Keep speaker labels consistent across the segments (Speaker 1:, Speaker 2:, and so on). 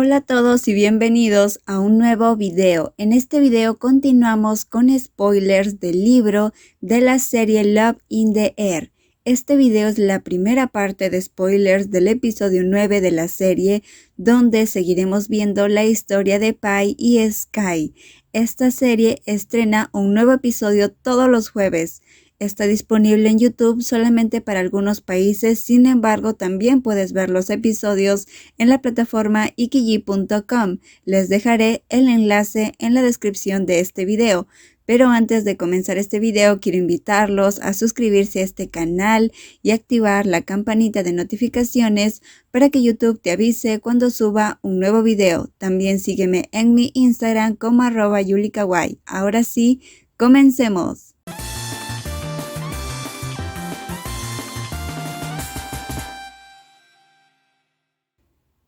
Speaker 1: Hola a todos y bienvenidos a un nuevo video. En este video continuamos con spoilers del libro de la serie Love in the Air. Este video es la primera parte de spoilers del episodio 9 de la serie, donde seguiremos viendo la historia de Pai y Sky. Esta serie estrena un nuevo episodio todos los jueves. Está disponible en YouTube solamente para algunos países, sin embargo también puedes ver los episodios en la plataforma ikiji.com. Les dejaré el enlace en la descripción de este video. Pero antes de comenzar este video quiero invitarlos a suscribirse a este canal y activar la campanita de notificaciones para que YouTube te avise cuando suba un nuevo video. También sígueme en mi Instagram como @yulikawaii. Ahora sí, comencemos.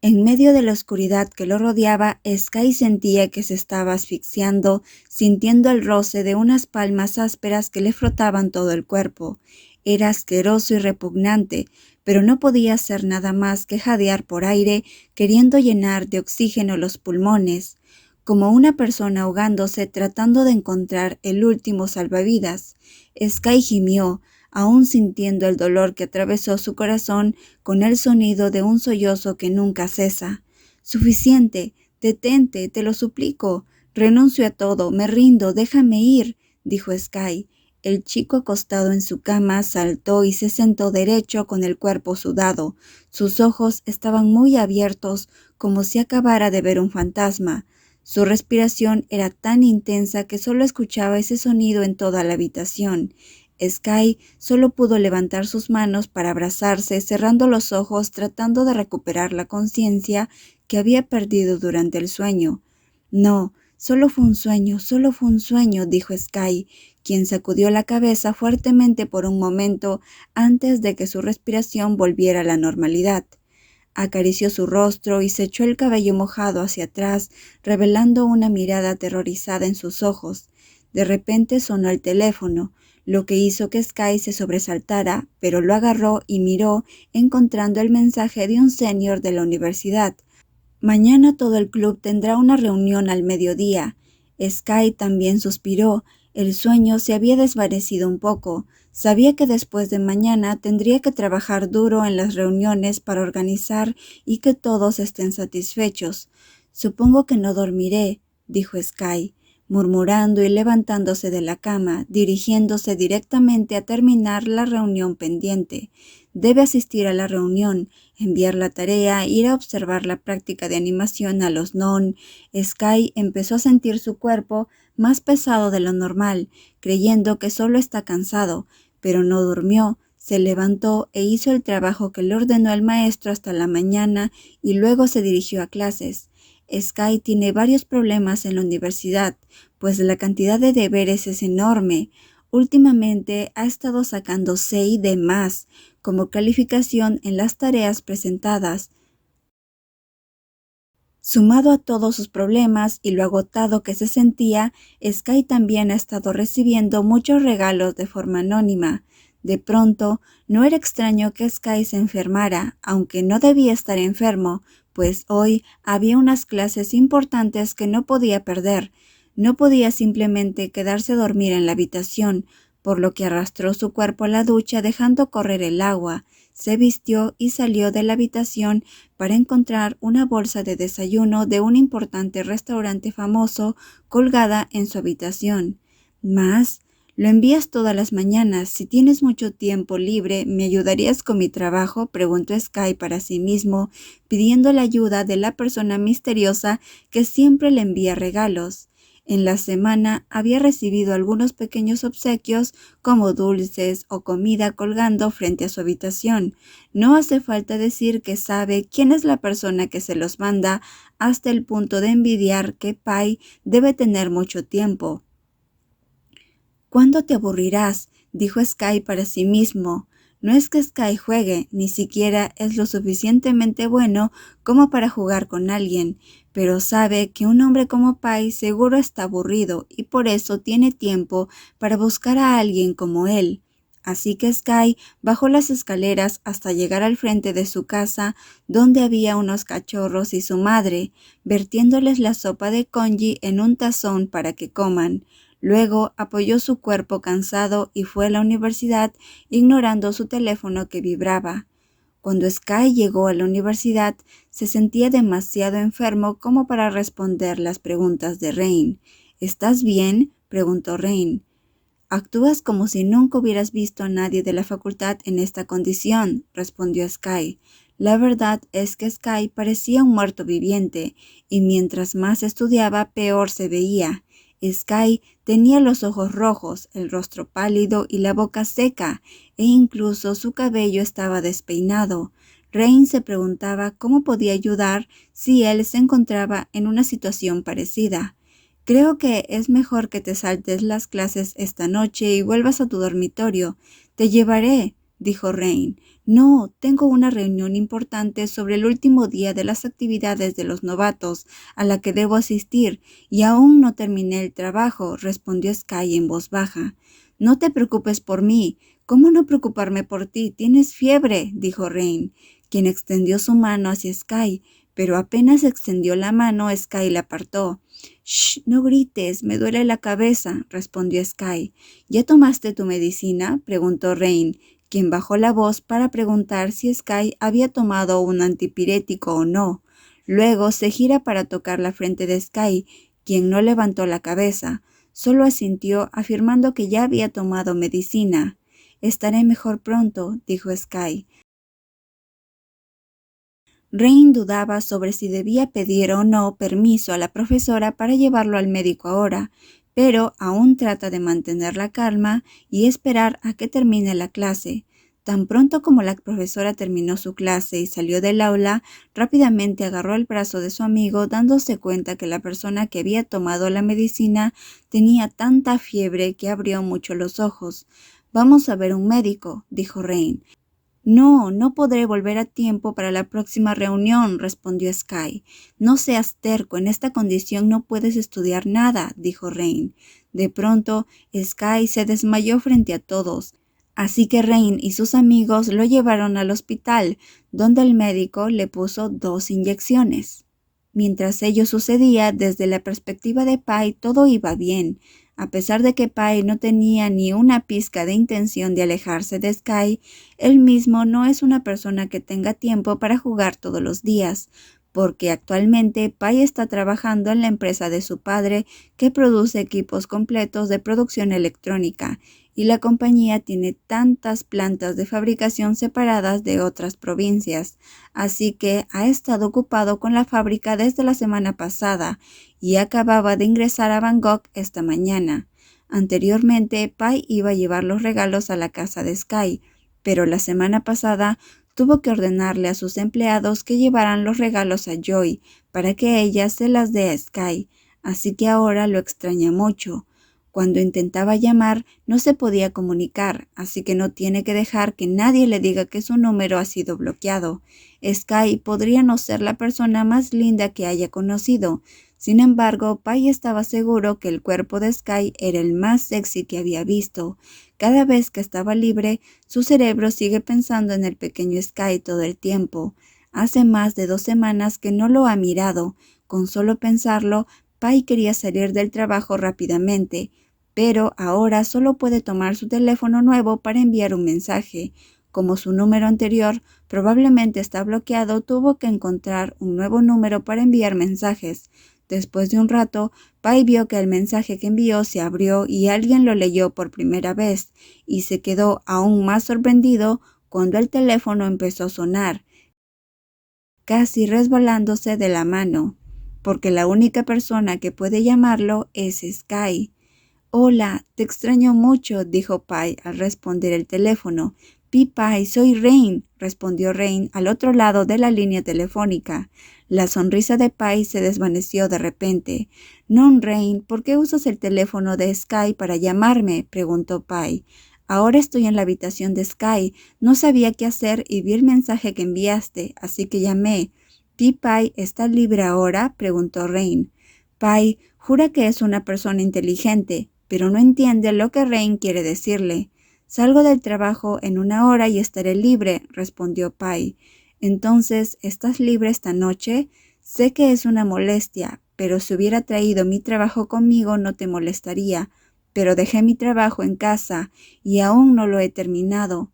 Speaker 1: En medio de la oscuridad que lo rodeaba, Sky sentía que se estaba asfixiando, sintiendo el roce de unas palmas ásperas que le frotaban todo el cuerpo. Era asqueroso y repugnante, pero no podía hacer nada más que jadear por aire, queriendo llenar de oxígeno los pulmones, como una persona ahogándose tratando de encontrar el último salvavidas. Sky gimió, aún sintiendo el dolor que atravesó su corazón con el sonido de un sollozo que nunca cesa. «Suficiente, detente, te lo suplico. Renuncio a todo, me rindo, déjame ir», dijo Sky. El chico acostado en su cama saltó y se sentó derecho con el cuerpo sudado. Sus ojos estaban muy abiertos, como si acabara de ver un fantasma. Su respiración era tan intensa que solo escuchaba ese sonido en toda la habitación. Sky solo pudo levantar sus manos para abrazarse, cerrando los ojos, tratando de recuperar la conciencia que había perdido durante el sueño. «No, solo fue un sueño», dijo Sky, quien sacudió la cabeza fuertemente por un momento antes de que su respiración volviera a la normalidad. Acarició su rostro y se echó el cabello mojado hacia atrás, revelando una mirada aterrorizada en sus ojos. De repente sonó el teléfono, lo que hizo que Sky se sobresaltara, pero lo agarró y miró, encontrando el mensaje de un senior de la universidad. «Mañana todo el club tendrá una reunión al mediodía». Sky también suspiró. El sueño se había desvanecido un poco. Sabía que después de mañana tendría que trabajar duro en las reuniones para organizar y que todos estén satisfechos. «Supongo que no dormiré», dijo Sky, murmurando y levantándose de la cama, dirigiéndose directamente a terminar la reunión pendiente. Debe asistir a la reunión, enviar la tarea, ir a observar la práctica de animación a los non. Sky empezó a sentir su cuerpo más pesado de lo normal, creyendo que solo está cansado, pero no durmió. Se levantó e hizo el trabajo que le ordenó el maestro hasta la mañana y luego se dirigió a clases. Sky tiene varios problemas en la universidad, pues la cantidad de deberes es enorme. Últimamente ha estado sacando 6 de más como calificación en las tareas presentadas. Sumado a todos sus problemas y lo agotado que se sentía, Sky también ha estado recibiendo muchos regalos de forma anónima. De pronto, no era extraño que Sky se enfermara, aunque no debía estar enfermo, pues hoy había unas clases importantes que no podía perder. No podía simplemente quedarse a dormir en la habitación, por lo que arrastró su cuerpo a la ducha dejando correr el agua. Se vistió y salió de la habitación para encontrar una bolsa de desayuno de un importante restaurante famoso colgada en su habitación. «¿Más? Lo envías todas las mañanas. Si tienes mucho tiempo libre, ¿me ayudarías con mi trabajo?», preguntó Sky para sí mismo, pidiendo la ayuda de la persona misteriosa que siempre le envía regalos. En la semana había recibido algunos pequeños obsequios como dulces o comida colgando frente a su habitación. No hace falta decir que sabe quién es la persona que se los manda, hasta el punto de envidiar que Pai debe tener mucho tiempo. «¿Cuándo te aburrirás?», dijo Sky para sí mismo. No es que Sky juegue, ni siquiera es lo suficientemente bueno como para jugar con alguien, pero sabe que un hombre como Pai seguro está aburrido y por eso tiene tiempo para buscar a alguien como él. Así que Sky bajó las escaleras hasta llegar al frente de su casa, donde había unos cachorros y su madre, vertiéndoles la sopa de congee en un tazón para que coman. Luego apoyó su cuerpo cansado y fue a la universidad, ignorando su teléfono que vibraba. Cuando Sky llegó a la universidad, se sentía demasiado enfermo como para responder las preguntas de Rain. ¿Estás bien?, preguntó Rain. «Actúas como si nunca hubieras visto a nadie de la facultad en esta condición», respondió Sky. La verdad es que Sky parecía un muerto viviente, y mientras más estudiaba, peor se veía. Sky tenía los ojos rojos, el rostro pálido y la boca seca, e incluso su cabello estaba despeinado. Rain se preguntaba cómo podía ayudar si él se encontraba en una situación parecida. «Creo que es mejor que te saltes las clases esta noche y vuelvas a tu dormitorio. Te llevaré», dijo Rain. «No, tengo una reunión importante sobre el último día de las actividades de los novatos a la que debo asistir y aún no terminé el trabajo», respondió Sky en voz baja. «No te preocupes por mí. ¿Cómo no preocuparme por ti? Tienes fiebre», dijo Rain, quien extendió su mano hacia Sky, pero apenas extendió la mano, Sky la apartó. «Shh, no grites, me duele la cabeza», respondió Sky. «¿Ya tomaste tu medicina?», preguntó Rain, quien bajó la voz para preguntar si Sky había tomado un antipirético o no. Luego se gira para tocar la frente de Sky, quien no levantó la cabeza, solo asintió afirmando que ya había tomado medicina. «Estaré mejor pronto», dijo Sky. Rain dudaba sobre si debía pedir o no permiso a la profesora para llevarlo al médico ahora, pero aún trata de mantener la calma y esperar a que termine la clase. Tan pronto como la profesora terminó su clase y salió del aula, rápidamente agarró el brazo de su amigo, dándose cuenta que la persona que había tomado la medicina tenía tanta fiebre que abrió mucho los ojos. «Vamos a ver un médico», dijo Rain. «No, no podré volver a tiempo para la próxima reunión», respondió Sky. «No seas terco, en esta condición no puedes estudiar nada», dijo Rain. De pronto, Sky se desmayó frente a todos, así que Rain y sus amigos lo llevaron al hospital, donde el médico le puso 2 inyecciones. Mientras ello sucedía, desde la perspectiva de Pai todo iba bien. A pesar de que Pai no tenía ni una pizca de intención de alejarse de Sky, él mismo no es una persona que tenga tiempo para jugar todos los días, porque actualmente Pai está trabajando en la empresa de su padre que produce equipos completos de producción electrónica, y la compañía tiene tantas plantas de fabricación separadas de otras provincias, así que ha estado ocupado con la fábrica desde la semana pasada y acababa de ingresar a Bangkok esta mañana. Anteriormente, Pai iba a llevar los regalos a la casa de Sky, pero la semana pasada tuvo que ordenarle a sus empleados que llevaran los regalos a Joy para que ella se las dé a Sky, así que ahora lo extraña mucho. Cuando intentaba llamar, no se podía comunicar, así que no tiene que dejar que nadie le diga que su número ha sido bloqueado. Sky podría no ser la persona más linda que haya conocido. Sin embargo, Pai estaba seguro que el cuerpo de Sky era el más sexy que había visto. Cada vez que estaba libre, su cerebro sigue pensando en el pequeño Sky todo el tiempo. Hace más de 2 semanas que no lo ha mirado. Con solo pensarlo, Pai quería salir del trabajo rápidamente, pero ahora solo puede tomar su teléfono nuevo para enviar un mensaje. Como su número anterior probablemente está bloqueado, tuvo que encontrar un nuevo número para enviar mensajes. Después de un rato, Pai vio que el mensaje que envió se abrió y alguien lo leyó por primera vez, y se quedó aún más sorprendido cuando el teléfono empezó a sonar, casi resbalándose de la mano, porque la única persona que puede llamarlo es Sky. «Hola, te extraño mucho», dijo Pai al responder el teléfono. «Pai, soy Rain», respondió Rain al otro lado de la línea telefónica. La sonrisa de Pai se desvaneció de repente. «No, Rain, ¿por qué usas el teléfono de Sky para llamarme?», preguntó Pai. «Ahora estoy en la habitación de Sky. No sabía qué hacer y vi el mensaje que enviaste, así que llamé». «¿Pai está libre ahora?», preguntó Rain. Pai jura que es una persona inteligente, pero no entiende lo que Rain quiere decirle. Salgo del trabajo en 1 hora y estaré libre, respondió Pai. Entonces, ¿estás libre esta noche? Sé que es una molestia, pero si hubiera traído mi trabajo conmigo no te molestaría. Pero dejé mi trabajo en casa y aún no lo he terminado.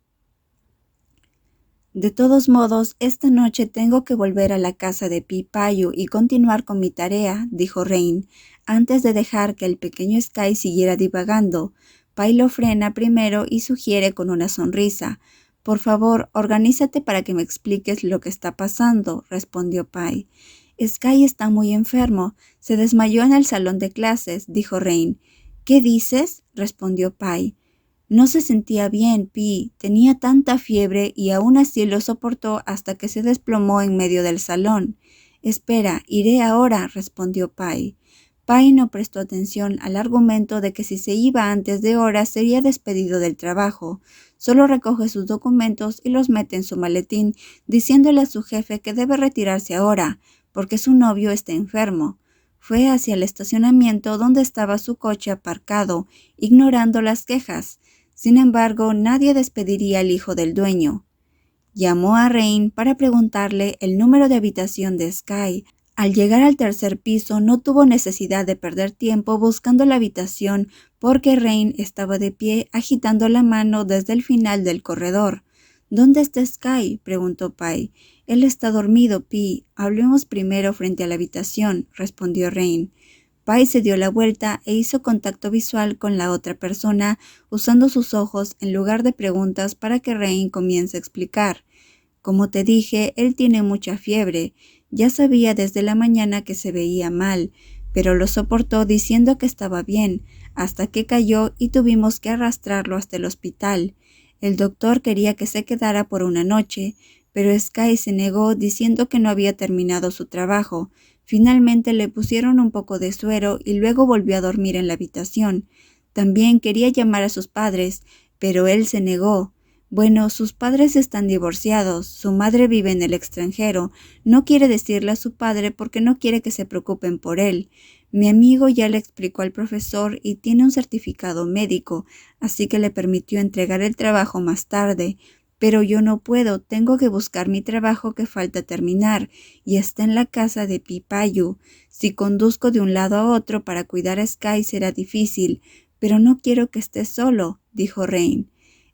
Speaker 1: De todos modos, esta noche tengo que volver a la casa de Pi Payu y continuar con mi tarea, dijo Rain, antes de dejar que el pequeño Sky siguiera divagando. Pai lo frena primero y sugiere con una sonrisa. Por favor, organízate para que me expliques lo que está pasando, respondió Pai. Sky está muy enfermo. Se desmayó en el salón de clases, dijo Rain. ¿Qué dices? Respondió Pai. No se sentía bien, Pi. Tenía tanta fiebre y aún así lo soportó hasta que se desplomó en medio del salón. Espera, iré ahora, respondió Pai. Pai no prestó atención al argumento de que si se iba antes de hora sería despedido del trabajo. Solo recoge sus documentos y los mete en su maletín, diciéndole a su jefe que debe retirarse ahora, porque su novio está enfermo. Fue hacia el estacionamiento donde estaba su coche aparcado, ignorando las quejas. Sin embargo, nadie despediría al hijo del dueño. Llamó a Rain para preguntarle el número de habitación de Sky. Al llegar al 3er piso no tuvo necesidad de perder tiempo buscando la habitación porque Rain estaba de pie agitando la mano desde el final del corredor. ¿Dónde está Sky?, preguntó Pai. Él está dormido, Pi. Hablemos primero frente a la habitación, respondió Rain. Pai se dio la vuelta e hizo contacto visual con la otra persona usando sus ojos en lugar de preguntas para que Rain comience a explicar. Como te dije, él tiene mucha fiebre. Ya sabía desde la mañana que se veía mal, pero lo soportó diciendo que estaba bien, hasta que cayó y tuvimos que arrastrarlo hasta el hospital. El doctor quería que se quedara por una noche, pero Sky se negó diciendo que no había terminado su trabajo. Finalmente le pusieron un poco de suero y luego volvió a dormir en la habitación. También quería llamar a sus padres, pero él se negó. Bueno, sus padres están divorciados, su madre vive en el extranjero, no quiere decirle a su padre porque no quiere que se preocupen por él. Mi amigo ya le explicó al profesor y tiene un certificado médico, así que le permitió entregar el trabajo más tarde. Pero yo no puedo, tengo que buscar mi trabajo que falta terminar, y está en la casa de Pi Payu. Si conduzco de un lado a otro para cuidar a Sky será difícil, pero no quiero que esté solo, dijo Rain.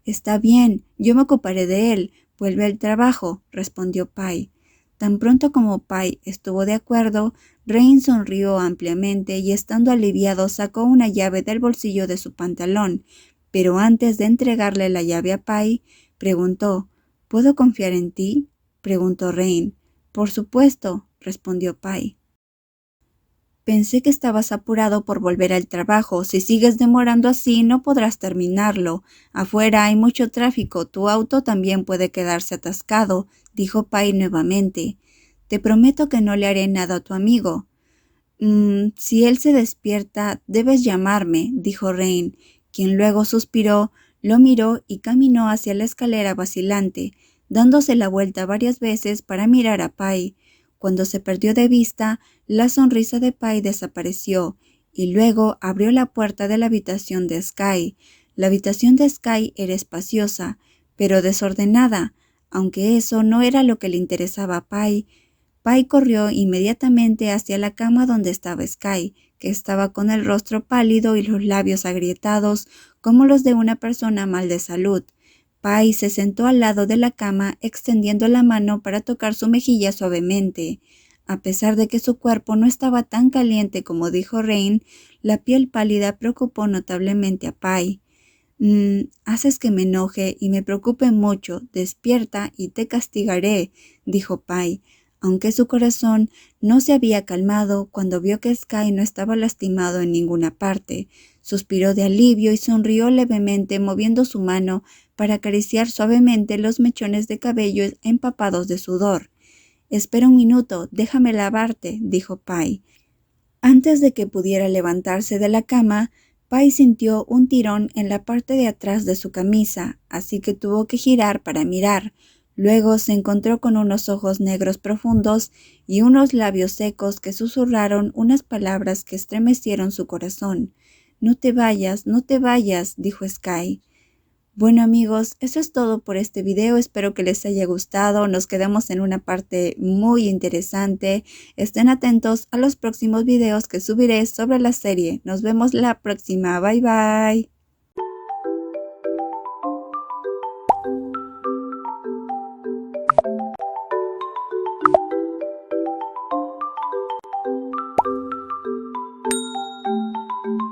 Speaker 1: Está bien, yo me ocuparé de él. Vuelve al trabajo, respondió Pai. Tan pronto como Pai estuvo de acuerdo, Rain sonrió ampliamente y estando aliviado sacó una llave del bolsillo de su pantalón, pero antes de entregarle la llave a Pai, preguntó, ¿puedo confiar en ti?, preguntó Rain. Por supuesto, respondió Pai. Pensé que estabas apurado por volver al trabajo. Si sigues demorando así, no podrás terminarlo. Afuera hay mucho tráfico. Tu auto también puede quedarse atascado, dijo Pai nuevamente. Te prometo que no le haré nada a tu amigo. Si él se despierta, debes llamarme, dijo Rain, quien luego suspiró, lo miró y caminó hacia la escalera vacilante, dándose la vuelta varias veces para mirar a Pai. Cuando se perdió de vista, la sonrisa de Pai desapareció y luego abrió la puerta de la habitación de Sky. La habitación de Sky era espaciosa, pero desordenada, aunque eso no era lo que le interesaba a Pai. Pai corrió inmediatamente hacia la cama donde estaba Sky, que estaba con el rostro pálido y los labios agrietados como los de una persona mal de salud. Pai se sentó al lado de la cama, extendiendo la mano para tocar su mejilla suavemente. A pesar de que su cuerpo no estaba tan caliente como dijo Rain, la piel pálida preocupó notablemente a Pai. Haces que me enoje y me preocupe mucho. Despierta y te castigaré, dijo Pai, aunque su corazón no se había calmado cuando vio que Sky no estaba lastimado en ninguna parte. Suspiró de alivio y sonrió levemente moviendo su mano para acariciar suavemente los mechones de cabello empapados de sudor. «Espera un minuto, déjame lavarte», dijo Pai. Antes de que pudiera levantarse de la cama, Pai sintió un tirón en la parte de atrás de su camisa, así que tuvo que girar para mirar. Luego se encontró con unos ojos negros profundos y unos labios secos que susurraron unas palabras que estremecieron su corazón. «No te vayas, dijo Sky. Bueno amigos, eso es todo por este video, espero que les haya gustado, nos quedamos en una parte muy interesante, estén atentos a los próximos videos que subiré sobre la serie, nos vemos la próxima, bye bye.